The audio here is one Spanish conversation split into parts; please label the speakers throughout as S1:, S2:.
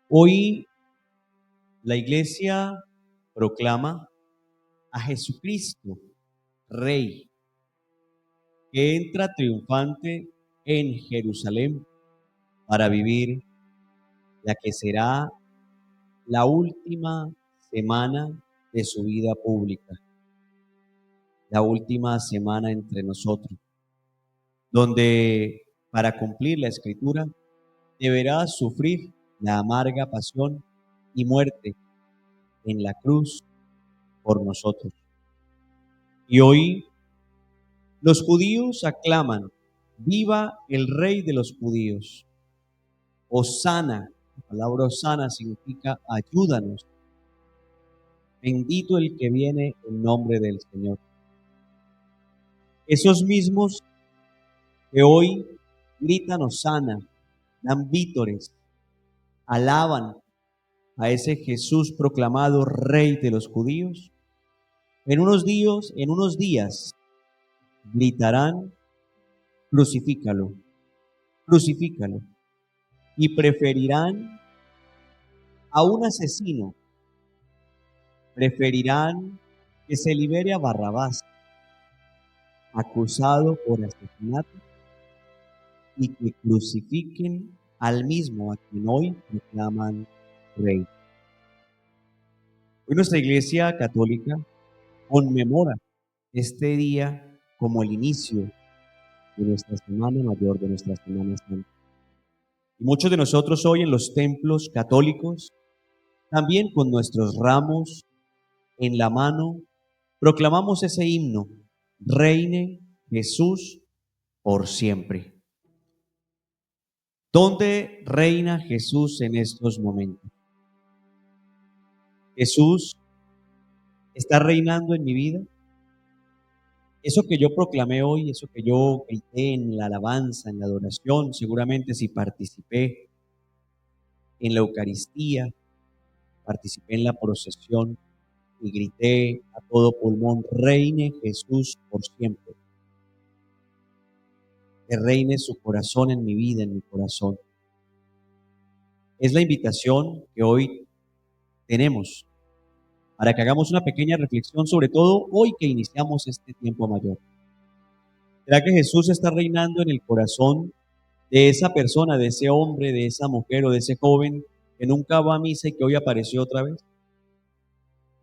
S1: Hoy la iglesia proclama a Jesucristo, Rey, que entra triunfante en Jerusalén para vivir la que será la última semana de su vida pública, la última semana entre nosotros, donde para cumplir la escritura deberá sufrir la amarga pasión y muerte en la cruz por nosotros. Y hoy los judíos aclaman: viva el Rey de los judíos. Hosana, la palabra Hosana significa ayúdanos. Bendito el que viene en nombre del Señor. Esos mismos que hoy gritan Hosana, dan vítores, alaban a ese Jesús proclamado Rey de los judíos, en unos días gritarán: crucifícalo, crucifícalo, y preferirán a un asesino, preferirán que se libere a Barrabás, acusado por asesinato, y que crucifiquen al mismo a quien hoy proclaman Rey. Hoy nuestra Iglesia Católica conmemora este día como el inicio de nuestra Semana Mayor, de nuestra Semana Santa. Y muchos de nosotros hoy en los templos católicos, también con nuestros ramos en la mano, proclamamos ese himno: reine Jesús por siempre. ¿Dónde reina Jesús en estos momentos? ¿Jesús está reinando en mi vida? Eso que yo proclamé hoy, eso que yo grité en la alabanza, en la adoración, seguramente si participé en la Eucaristía, participé en la procesión y grité a todo pulmón: reine Jesús por siempre. Que reine su corazón en mi vida, en mi corazón. Es la invitación que hoy tenemos para que hagamos una pequeña reflexión, sobre todo hoy que iniciamos este tiempo mayor. ¿Será que Jesús está reinando en el corazón de esa persona, de ese hombre, de esa mujer o de ese joven que nunca va a misa y que hoy apareció otra vez?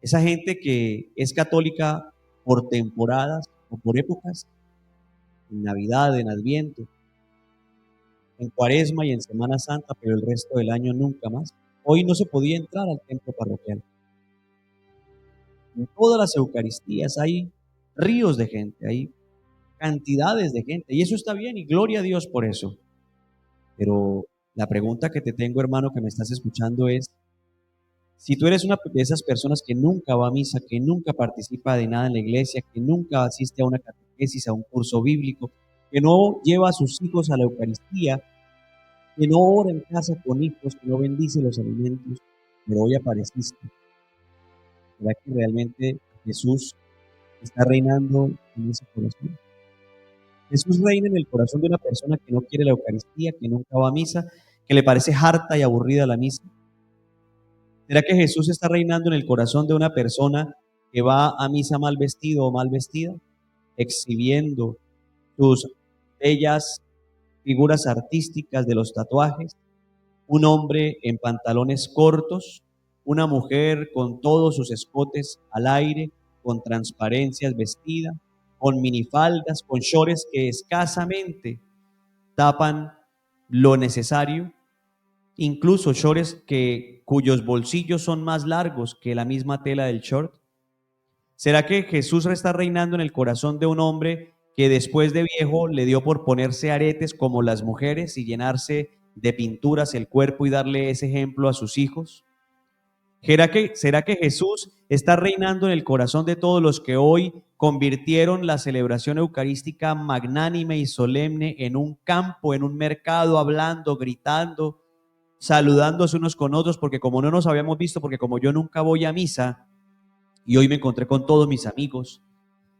S1: Esa gente que es católica por temporadas o por épocas, en Navidad, en Adviento, en Cuaresma y en Semana Santa, pero el resto del año nunca más. Hoy no se podía entrar al templo parroquial. En todas las Eucaristías hay ríos de gente, hay cantidades de gente, y eso está bien, y gloria a Dios por eso. Pero la pregunta que te tengo, hermano, que me estás escuchando es: si tú eres una de esas personas que nunca va a misa, que nunca participa de nada en la iglesia, que nunca asiste a una catequesis, a un curso bíblico, que no lleva a sus hijos a la Eucaristía, que no ora en casa con hijos, que no bendice los alimentos, pero hoy apareciste, ¿será que realmente Jesús está reinando en ese corazón? Jesús reina en el corazón de una persona que no quiere la Eucaristía, que nunca va a misa, que le parece harta y aburrida la misa. ¿Será que Jesús está reinando en el corazón de una persona que va a misa mal vestido o mal vestida, exhibiendo sus bellas figuras artísticas de los tatuajes? Un hombre en pantalones cortos, una mujer con todos sus escotes al aire, con transparencias vestida, con minifaldas, con shorts que escasamente tapan lo necesario, incluso shorts cuyos bolsillos son más largos que la misma tela del short. ¿Será que Jesús está reinando en el corazón de un hombre que después de viejo le dio por ponerse aretes como las mujeres y llenarse de pinturas el cuerpo y darle ese ejemplo a sus hijos? ¿Será que Jesús está reinando en el corazón de todos los que hoy convirtieron la celebración eucarística magnánime y solemne en un campo, en un mercado, hablando, gritando, saludándose unos con otros, porque como no nos habíamos visto, porque como yo nunca voy a misa y hoy me encontré con todos mis amigos,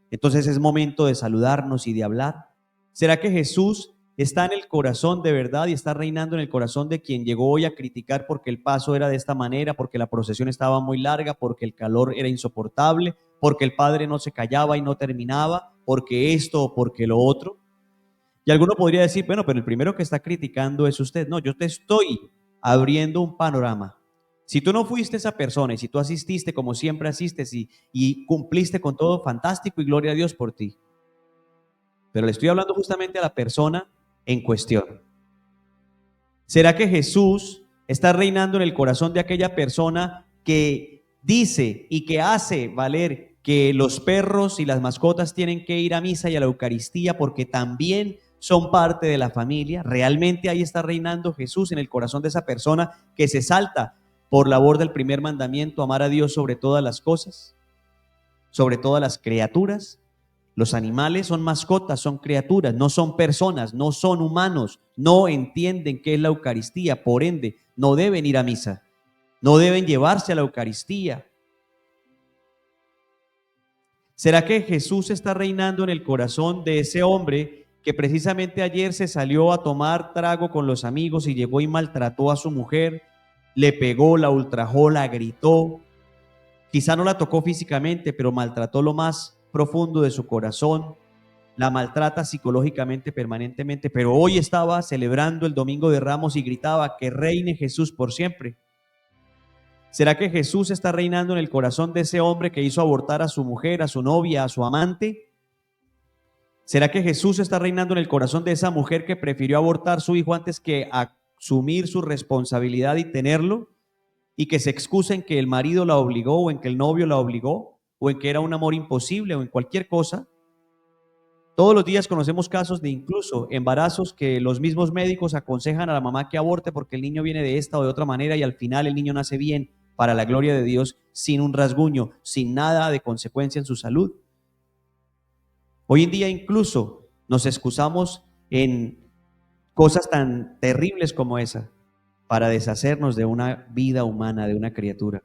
S1: entonces es momento de saludarnos y de hablar? ¿Será que Jesús está en el corazón de verdad y está reinando en el corazón de quien llegó hoy a criticar porque el paso era de esta manera, porque la procesión estaba muy larga, porque el calor era insoportable, porque el padre no se callaba y no terminaba, porque esto o porque lo otro? Y alguno podría decir, bueno, pero el primero que está criticando es usted. No, yo te estoy abriendo un panorama. Si tú no fuiste esa persona y si tú asististe como siempre asistes y cumpliste con todo, fantástico y gloria a Dios por ti. Pero le estoy hablando justamente a la persona en cuestión. ¿Será que Jesús está reinando en el corazón de aquella persona que dice y que hace valer que los perros y las mascotas tienen que ir a misa y a la Eucaristía porque también son parte de la familia? ¿Realmente ahí está reinando Jesús en el corazón de esa persona que se salta por la borda del primer mandamiento, amar a Dios sobre todas las cosas, sobre todas las criaturas? Los animales son mascotas, son criaturas, no son personas, no son humanos, no entienden qué es la Eucaristía, por ende, no deben ir a misa, no deben llevarse a la Eucaristía. ¿Será que Jesús está reinando en el corazón de ese hombre que precisamente ayer se salió a tomar trago con los amigos y llegó y maltrató a su mujer, le pegó, la ultrajó, la gritó? Quizá no la tocó físicamente, pero maltrató lo más profundo de su corazón, la maltrata psicológicamente permanentemente, pero hoy estaba celebrando el Domingo de Ramos y gritaba que reine Jesús por siempre. ¿Será que Jesús está reinando en el corazón de ese hombre que hizo abortar a su mujer, a su novia, a su amante? ¿Será que Jesús está reinando en el corazón de esa mujer que prefirió abortar a su hijo antes que asumir su responsabilidad y tenerlo? Y que se excusa en que el marido la obligó o en que el novio la obligó o en que era un amor imposible o en cualquier cosa. Todos los días conocemos casos de incluso embarazos que los mismos médicos aconsejan a la mamá que aborte porque el niño viene de esta o de otra manera y al final el niño nace bien, para la gloria de Dios, sin un rasguño, sin nada de consecuencia en su salud. Hoy en día incluso nos excusamos en cosas tan terribles como esa para deshacernos de una vida humana, de una criatura.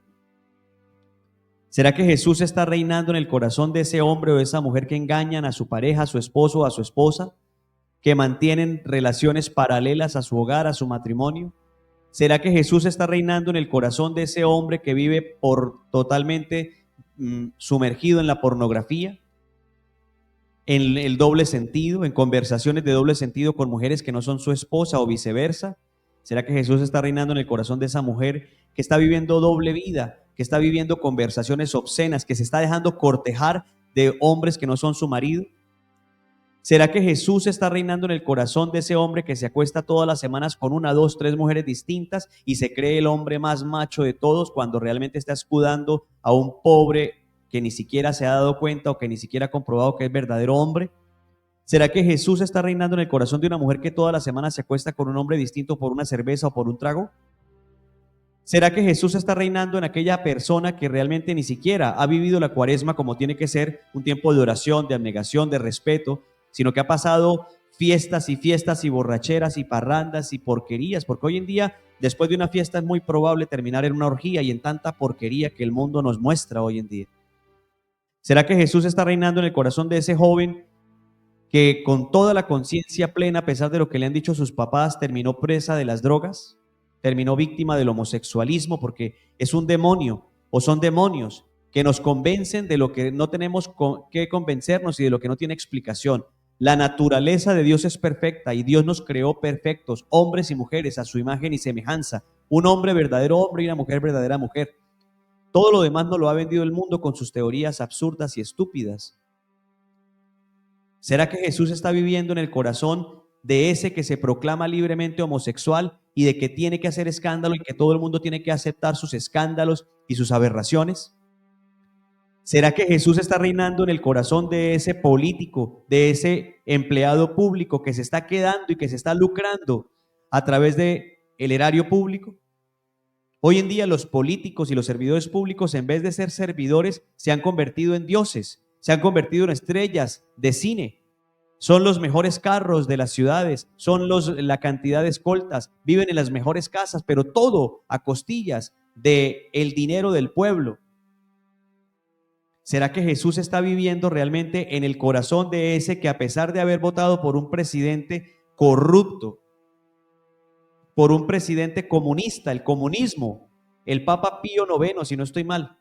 S1: ¿Será que Jesús está reinando en el corazón de ese hombre o de esa mujer que engañan a su pareja, a su esposo o a su esposa, que mantienen relaciones paralelas a su hogar, a su matrimonio? ¿Será que Jesús está reinando en el corazón de ese hombre que vive totalmente sumergido en la pornografía, en el doble sentido, en conversaciones de doble sentido con mujeres que no son su esposa o viceversa? ¿Será que Jesús está reinando en el corazón de esa mujer que está viviendo doble vida, que está viviendo conversaciones obscenas, que se está dejando cortejar de hombres que no son su marido? ¿Será que Jesús está reinando en el corazón de ese hombre que se acuesta todas las semanas con una, dos, tres mujeres distintas y se cree el hombre más macho de todos cuando realmente está escudando a un pobre que ni siquiera se ha dado cuenta o que ni siquiera ha comprobado que es verdadero hombre? ¿Será que Jesús está reinando en el corazón de una mujer que todas las semanas se acuesta con un hombre distinto por una cerveza o por un trago? ¿Será que Jesús está reinando en aquella persona que realmente ni siquiera ha vivido la cuaresma como tiene que ser, un tiempo de oración, de abnegación, de respeto, sino que ha pasado fiestas y fiestas y borracheras y parrandas y porquerías? Porque hoy en día, después de una fiesta, es muy probable terminar en una orgía y en tanta porquería que el mundo nos muestra hoy en día. ¿Será que Jesús está reinando en el corazón de ese joven que con toda la conciencia plena, a pesar de lo que le han dicho sus papás, terminó presa de las drogas, terminó víctima del homosexualismo porque es un demonio o son demonios que nos convencen de lo que no tenemos que convencernos y de lo que no tiene explicación? La naturaleza de Dios es perfecta y Dios nos creó perfectos, hombres y mujeres a su imagen y semejanza, un hombre verdadero hombre y una mujer verdadera mujer. Todo lo demás nos lo ha vendido el mundo con sus teorías absurdas y estúpidas. ¿Será que Jesús está viviendo en el corazón de ese que se proclama libremente homosexual y de que tiene que hacer escándalo y que todo el mundo tiene que aceptar sus escándalos y sus aberraciones? ¿Será que Jesús está reinando en el corazón de ese político, de ese empleado público que se está quedando y que se está lucrando a través del erario público? Hoy en día los políticos y los servidores públicos, en vez de ser servidores, se han convertido en dioses, se han convertido en estrellas de cine. Son los mejores carros de las ciudades, son la cantidad de escoltas, viven en las mejores casas, pero todo a costillas del dinero del pueblo. ¿Será que Jesús está viviendo realmente en el corazón de ese que, a pesar de haber votado por un presidente corrupto, por un presidente comunista, el comunismo. El Papa Pío IX, si no estoy mal,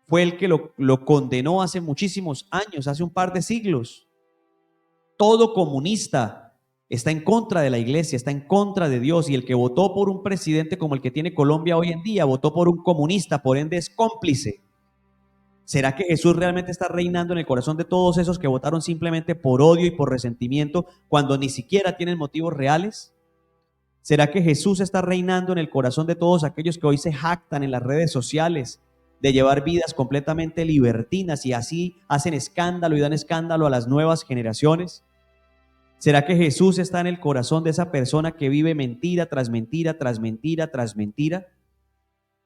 S1: fue el que lo condenó hace muchísimos años, hace un par de siglos. Todo comunista está en contra de la iglesia, está en contra de Dios, y el que votó por un presidente como el que tiene Colombia hoy en día, votó por un comunista, por ende es cómplice. ¿Será que Jesús realmente está reinando en el corazón de todos esos que votaron simplemente por odio y por resentimiento cuando ni siquiera tienen motivos reales? ¿Será que Jesús está reinando en el corazón de todos aquellos que hoy se jactan en las redes sociales de llevar vidas completamente libertinas y así hacen escándalo y dan escándalo a las nuevas generaciones? ¿Será que Jesús está en el corazón de esa persona que vive mentira tras mentira, tras mentira, tras mentira?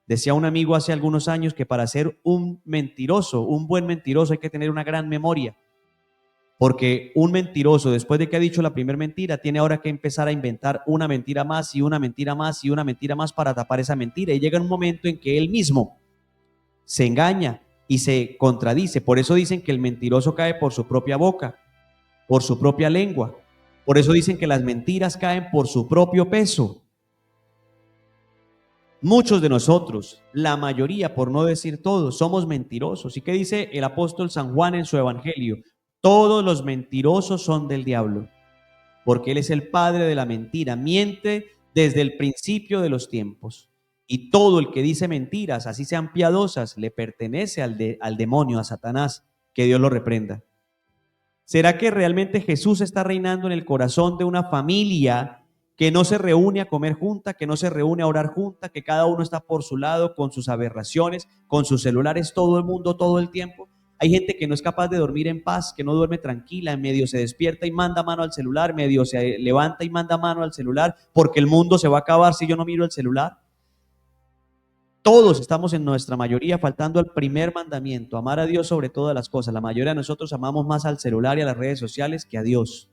S1: Decía un amigo hace algunos años que para ser un mentiroso, un buen mentiroso, hay que tener una gran memoria. Porque un mentiroso, después de que ha dicho la primera mentira, tiene ahora que empezar a inventar una mentira más y una mentira más y una mentira más para tapar esa mentira. Y llega un momento en que él mismo se engaña y se contradice. Por eso dicen que el mentiroso cae por su propia boca, por su propia lengua. Por eso dicen que las mentiras caen por su propio peso. Muchos de nosotros, la mayoría, por no decir todos, somos mentirosos. ¿Y qué dice el apóstol San Juan en su evangelio? Todos los mentirosos son del diablo, porque él es el padre de la mentira, miente desde el principio de los tiempos. Y todo el que dice mentiras, así sean piadosas, le pertenece al demonio, a Satanás. Que Dios lo reprenda. ¿Será que realmente Jesús está reinando en el corazón de una familia que no se reúne a comer junta, que no se reúne a orar junta, que cada uno está por su lado con sus aberraciones, con sus celulares, todo el mundo, todo el tiempo? Hay gente que no es capaz de dormir en paz, que no duerme tranquila, medio se despierta y manda mano al celular, medio se levanta y manda mano al celular, porque el mundo se va a acabar si yo no miro el celular. Todos estamos en nuestra mayoría faltando al primer mandamiento, amar a Dios sobre todas las cosas. La mayoría de nosotros amamos más al celular y a las redes sociales que a Dios.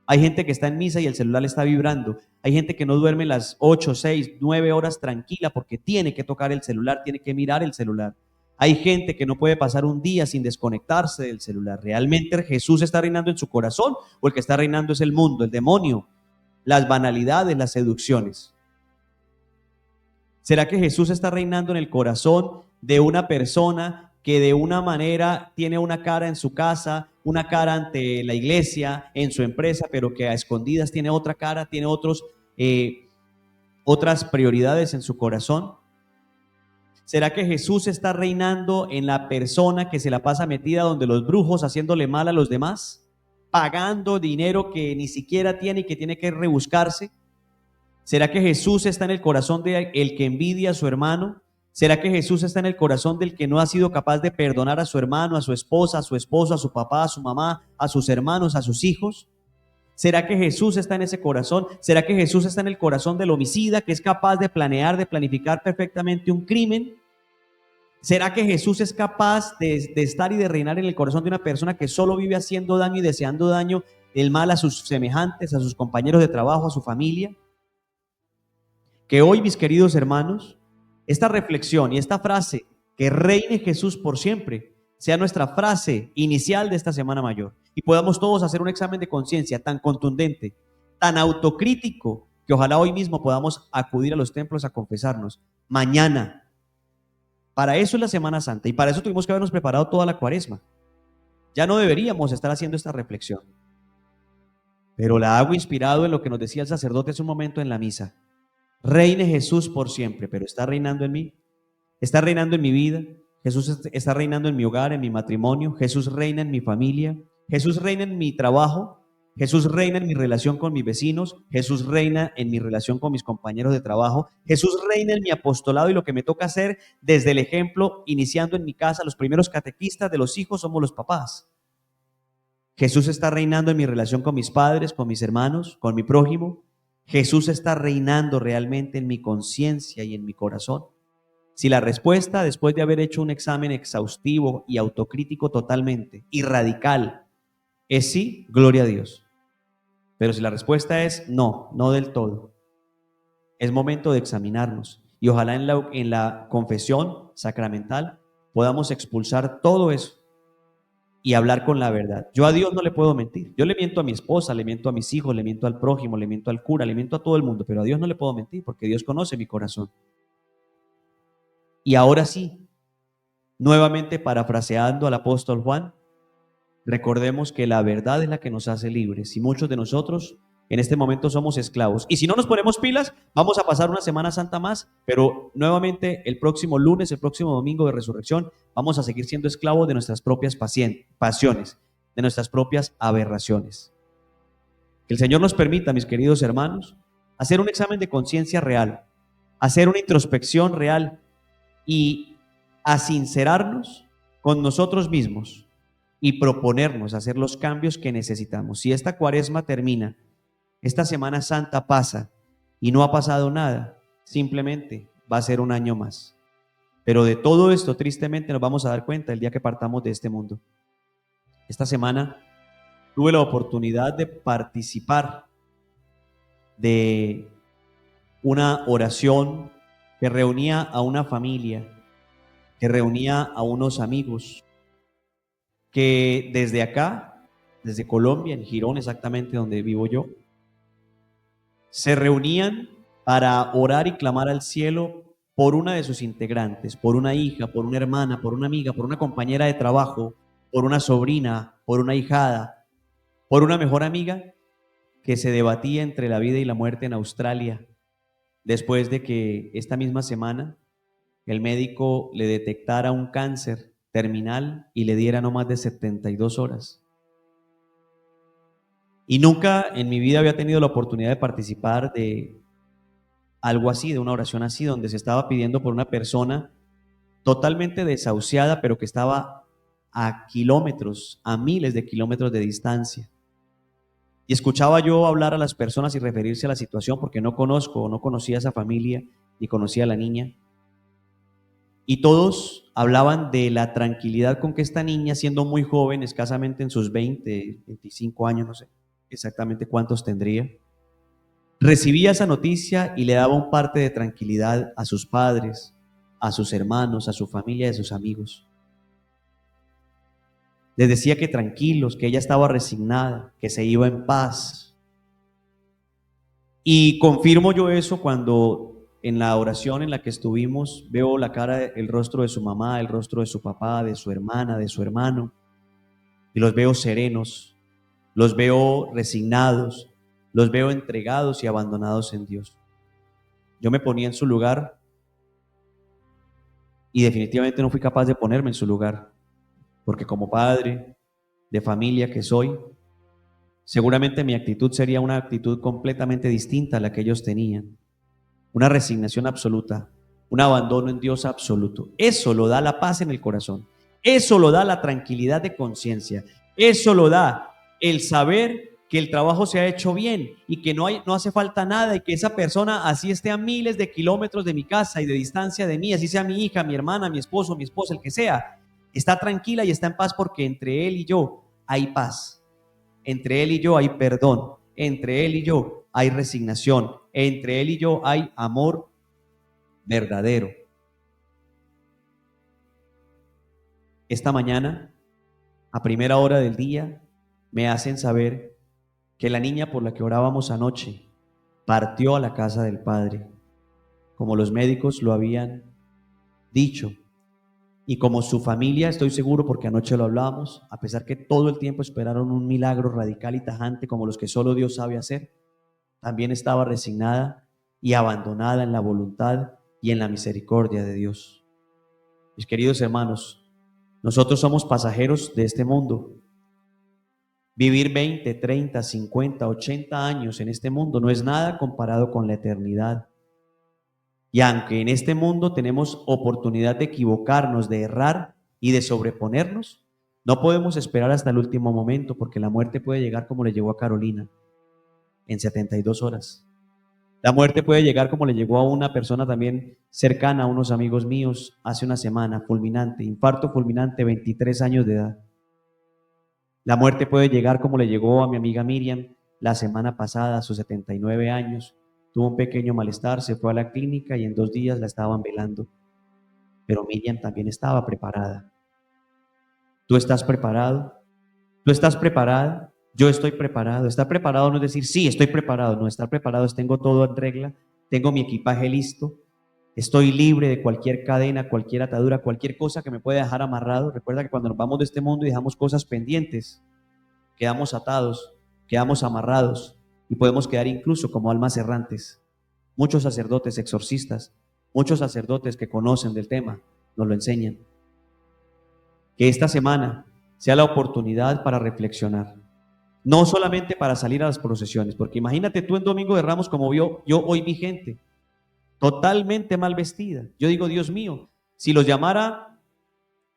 S1: Hay gente que está en misa y el celular le está vibrando. Hay gente que no duerme las 8, 6, 9 horas tranquila porque tiene que tocar el celular, tiene que mirar el celular. Hay gente que no puede pasar un día sin desconectarse del celular. ¿Realmente Jesús está reinando en su corazón o el que está reinando es el mundo, el demonio, las banalidades, las seducciones? ¿Será que Jesús está reinando en el corazón de una persona que de una manera tiene una cara en su casa, una cara ante la iglesia, en su empresa, pero que a escondidas tiene otra cara, tiene otras prioridades en su corazón? ¿Será que Jesús está reinando en la persona que se la pasa metida donde los brujos haciéndole mal a los demás, pagando dinero que ni siquiera tiene y que tiene que rebuscarse? ¿Será que Jesús está en el corazón de el que envidia a su hermano? ¿Será que Jesús está en el corazón del que no ha sido capaz de perdonar a su hermano, a su esposa, a su esposo, a su papá, a su mamá, a sus hermanos, a sus hijos? ¿Será que Jesús está en ese corazón? ¿Será que Jesús está en el corazón del homicida que es capaz de planear, de planificar perfectamente un crimen? ¿Será que Jesús es capaz de estar y de reinar en el corazón de una persona que solo vive haciendo daño y deseando daño, el mal a sus semejantes, a sus compañeros de trabajo, a su familia? Que hoy, mis queridos hermanos, esta reflexión y esta frase, que reine Jesús por siempre, sea nuestra frase inicial de esta Semana Mayor y podamos todos hacer un examen de conciencia tan contundente, tan autocrítico, que ojalá hoy mismo podamos acudir a los templos a confesarnos. Mañana, para eso es la Semana Santa y para eso tuvimos que habernos preparado toda la Cuaresma. Ya no deberíamos estar haciendo esta reflexión, pero la hago inspirado en lo que nos decía el sacerdote hace un momento en la misa. Reine Jesús por siempre, pero ¿está reinando en mí? ¿Está reinando en mi vida? Jesús está reinando en mi hogar, en mi matrimonio. Jesús reina en mi familia. Jesús reina en mi trabajo. Jesús reina en mi relación con mis vecinos. Jesús reina en mi relación con mis compañeros de trabajo. Jesús reina en mi apostolado y lo que me toca hacer desde el ejemplo, iniciando en mi casa. Los primeros catequistas de los hijos somos los papás. Jesús está reinando en mi relación con mis padres, con mis hermanos, con mi prójimo. Jesús está reinando realmente en mi conciencia y en mi corazón. Si la respuesta, después de haber hecho un examen exhaustivo y autocrítico totalmente y radical, es sí, gloria a Dios. Pero si la respuesta es no, no del todo, es momento de examinarnos y ojalá en la confesión sacramental podamos expulsar todo eso y hablar con la verdad. Yo a Dios no le puedo mentir. Yo le miento a mi esposa, le miento a mis hijos, le miento al prójimo, le miento al cura, le miento a todo el mundo, pero a Dios no le puedo mentir porque Dios conoce mi corazón. Y ahora sí, nuevamente parafraseando al apóstol Juan, recordemos que la verdad es la que nos hace libres y muchos de nosotros en este momento somos esclavos. Y si no nos ponemos pilas, vamos a pasar una Semana Santa más, pero nuevamente el próximo lunes, el próximo domingo de resurrección, vamos a seguir siendo esclavos de nuestras propias pasiones, de nuestras propias aberraciones. Que el Señor nos permita, mis queridos hermanos, hacer un examen de conciencia real, hacer una introspección real y a sincerarnos con nosotros mismos y proponernos hacer los cambios que necesitamos. Si esta cuaresma termina, esta Semana Santa pasa y no ha pasado nada, simplemente va a ser un año más. Pero de todo esto, tristemente, nos vamos a dar cuenta el día que partamos de este mundo. Esta semana tuve la oportunidad de participar de una oración que reunía a una familia, que reunía a unos amigos, que desde acá, desde Colombia, en Girón exactamente donde vivo yo, se reunían para orar y clamar al cielo por una de sus integrantes, por una hija, por una hermana, por una amiga, por una compañera de trabajo, por una sobrina, por una ahijada, por una mejor amiga que se debatía entre la vida y la muerte en Australia, después de que esta misma semana el médico le detectara un cáncer terminal y le diera no más de 72 horas. Y nunca en mi vida había tenido la oportunidad de participar de algo así, de una oración así, donde se estaba pidiendo por una persona totalmente desahuciada, pero que estaba a kilómetros, a miles de kilómetros de distancia. Y escuchaba yo hablar a las personas y referirse a la situación porque no conocía a esa familia, ni conocía a la niña. Y todos hablaban de la tranquilidad con que esta niña, siendo muy joven, escasamente en sus 20, 25 años, no sé exactamente cuántos tendría, recibía esa noticia y le daba un parte de tranquilidad a sus padres, a sus hermanos, a su familia y a sus amigos. Les decía que tranquilos, que ella estaba resignada, que se iba en paz. Y confirmo yo eso cuando en la oración en la que estuvimos veo la cara, el rostro de su mamá, el rostro de su papá, de su hermana, de su hermano, y los veo serenos, los veo resignados, los veo entregados y abandonados en Dios. Yo me ponía en su lugar y definitivamente no fui capaz de ponerme en su lugar, porque como padre de familia que soy, seguramente mi actitud sería una actitud completamente distinta a la que ellos tenían. Una resignación absoluta, un abandono en Dios absoluto. Eso lo da la paz en el corazón. Eso lo da la tranquilidad de conciencia. Eso lo da el saber que el trabajo se ha hecho bien y que no hace falta nada y que esa persona, así esté a miles de kilómetros de mi casa y de distancia de mí, así sea mi hija, mi hermana, mi esposo, mi esposa, el que sea, está tranquila y está en paz porque entre él y yo hay paz. Entre él y yo hay perdón. Entre él y yo hay resignación. Entre él y yo hay amor verdadero. Esta mañana, a primera hora del día, me hacen saber que la niña por la que orábamos anoche partió a la casa del Padre, como los médicos lo habían dicho. Y como su familia, estoy seguro, porque anoche lo hablábamos, a pesar que todo el tiempo esperaron un milagro radical y tajante como los que solo Dios sabe hacer, también estaba resignada y abandonada en la voluntad y en la misericordia de Dios. Mis queridos hermanos, nosotros somos pasajeros de este mundo. Vivir 20, 30, 50, 80 años en este mundo no es nada comparado con la eternidad. Y aunque en este mundo tenemos oportunidad de equivocarnos, de errar y de sobreponernos, no podemos esperar hasta el último momento porque la muerte puede llegar como le llegó a Carolina en 72 horas. La muerte puede llegar como le llegó a una persona también cercana, a unos amigos míos, hace una semana, fulminante, infarto fulminante, 23 años de edad. La muerte puede llegar como le llegó a mi amiga Miriam la semana pasada, a sus 79 años. Tuvo un pequeño malestar, se fue a la clínica y en 2 días la estaban velando. Pero Miriam también estaba preparada. ¿Tú estás preparado? ¿Tú estás preparada? Yo estoy preparado. Estar preparado no es decir, sí, estoy preparado. No, estar preparado es tengo todo en regla, tengo mi equipaje listo, estoy libre de cualquier cadena, cualquier atadura, cualquier cosa que me pueda dejar amarrado. Recuerda que cuando nos vamos de este mundo y dejamos cosas pendientes, quedamos atados, quedamos amarrados y podemos quedar incluso como almas errantes. Muchos sacerdotes exorcistas, muchos sacerdotes que conocen del tema, nos lo enseñan. Que esta semana sea la oportunidad para reflexionar. No solamente para salir a las procesiones, porque imagínate tú en Domingo de Ramos como yo hoy vi gente totalmente mal vestida. Yo digo, Dios mío, si los llamara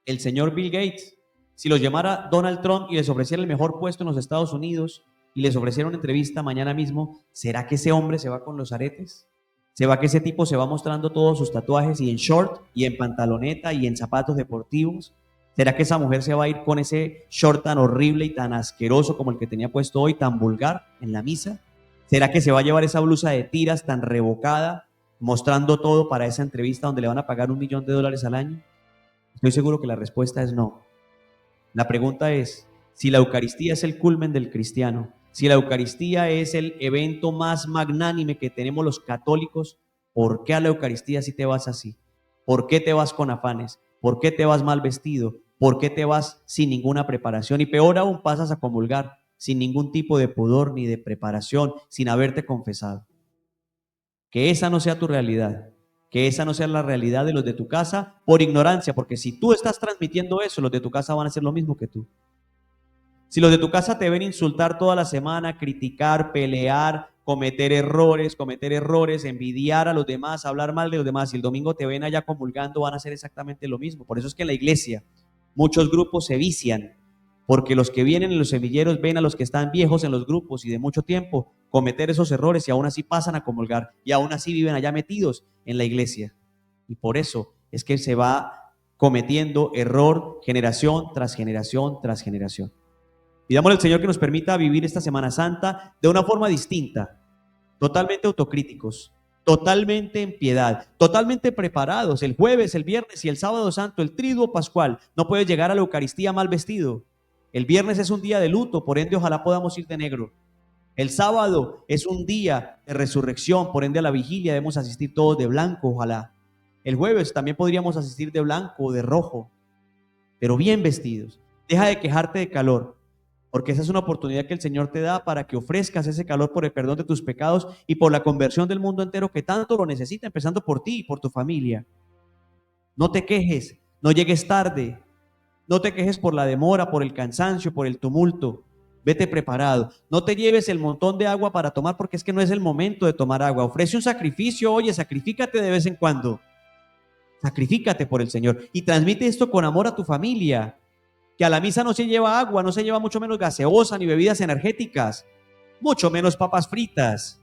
S1: el señor Bill Gates, si los llamara Donald Trump y les ofreciera el mejor puesto en los Estados Unidos y les ofreciera una entrevista mañana mismo, ¿será que ese hombre se va con los aretes? ¿Será que ese tipo se va mostrando todos sus tatuajes y en short y en pantaloneta y en zapatos deportivos? ¿Será que esa mujer se va a ir con ese short tan horrible y tan asqueroso como el que tenía puesto hoy, tan vulgar en la misa? ¿Será que se va a llevar esa blusa de tiras tan revocada, mostrando todo para esa entrevista donde le van a pagar $1.000.000 al año? Estoy seguro que la respuesta es no. La pregunta es, si la Eucaristía es el culmen del cristiano, si la Eucaristía es el evento más magnánime que tenemos los católicos, ¿por qué a la Eucaristía sí te vas así? ¿Por qué te vas con afanes? ¿Por qué te vas mal vestido? ¿Por qué te vas sin ninguna preparación? Y peor aún, pasas a comulgar sin ningún tipo de pudor ni de preparación, sin haberte confesado. Que esa no sea tu realidad, que esa no sea la realidad de los de tu casa por ignorancia, porque si tú estás transmitiendo eso, los de tu casa van a hacer lo mismo que tú. Si los de tu casa te ven insultar toda la semana, criticar, pelear, cometer errores, envidiar a los demás, hablar mal de los demás, y el domingo te ven allá comulgando, van a hacer exactamente lo mismo. Por eso es que en la iglesia muchos grupos se vician, porque los que vienen en los semilleros ven a los que están viejos en los grupos y de mucho tiempo cometer esos errores y aún así pasan a comulgar y aún así viven allá metidos en la iglesia. Y por eso es que se va cometiendo error generación tras generación tras generación. Pidámosle al Señor que nos permita vivir esta Semana Santa de una forma distinta, totalmente autocríticos, totalmente en piedad, totalmente preparados. El jueves, el viernes y el sábado santo, el triduo pascual, no puedes llegar a la Eucaristía mal vestido. El viernes es un día de luto, por ende ojalá podamos ir de negro. El sábado es un día de resurrección, por ende a la vigilia debemos asistir todos de blanco, ojalá. El jueves también podríamos asistir de blanco o de rojo, pero bien vestidos. Deja de quejarte de calor, porque esa es una oportunidad que el Señor te da para que ofrezcas ese calor por el perdón de tus pecados y por la conversión del mundo entero que tanto lo necesita, empezando por ti y por tu familia. No te quejes, no llegues tarde, no te quejes por la demora, por el cansancio, por el tumulto. Vete preparado. No te lleves el montón de agua para tomar porque es que no es el momento de tomar agua. Ofrece un sacrificio, oye, sacrifícate de vez en cuando. Sacrifícate por el Señor y transmite esto con amor a tu familia. Que a la misa no se lleva agua, no se lleva mucho menos gaseosa ni bebidas energéticas, mucho menos papas fritas.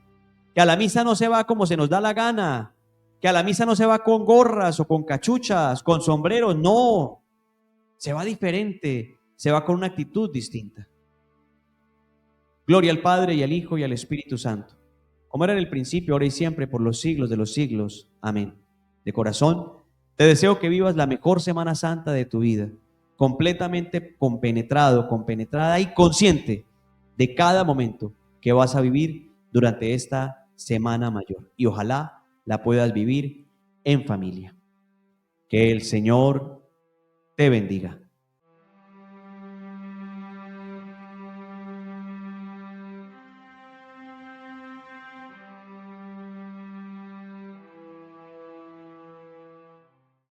S1: Que a la misa no se va como se nos da la gana. Que a la misa no se va con gorras o con cachuchas, con sombreros, no. Se va diferente, se va con una actitud distinta. Gloria al Padre y al Hijo y al Espíritu Santo, como era en el principio, ahora y siempre, por los siglos de los siglos. Amén. De corazón, te deseo que vivas la mejor Semana Santa de tu vida, completamente compenetrado, compenetrada y consciente de cada momento que vas a vivir durante esta Semana Mayor. Y ojalá la puedas vivir en familia. Que el Señor te bendiga.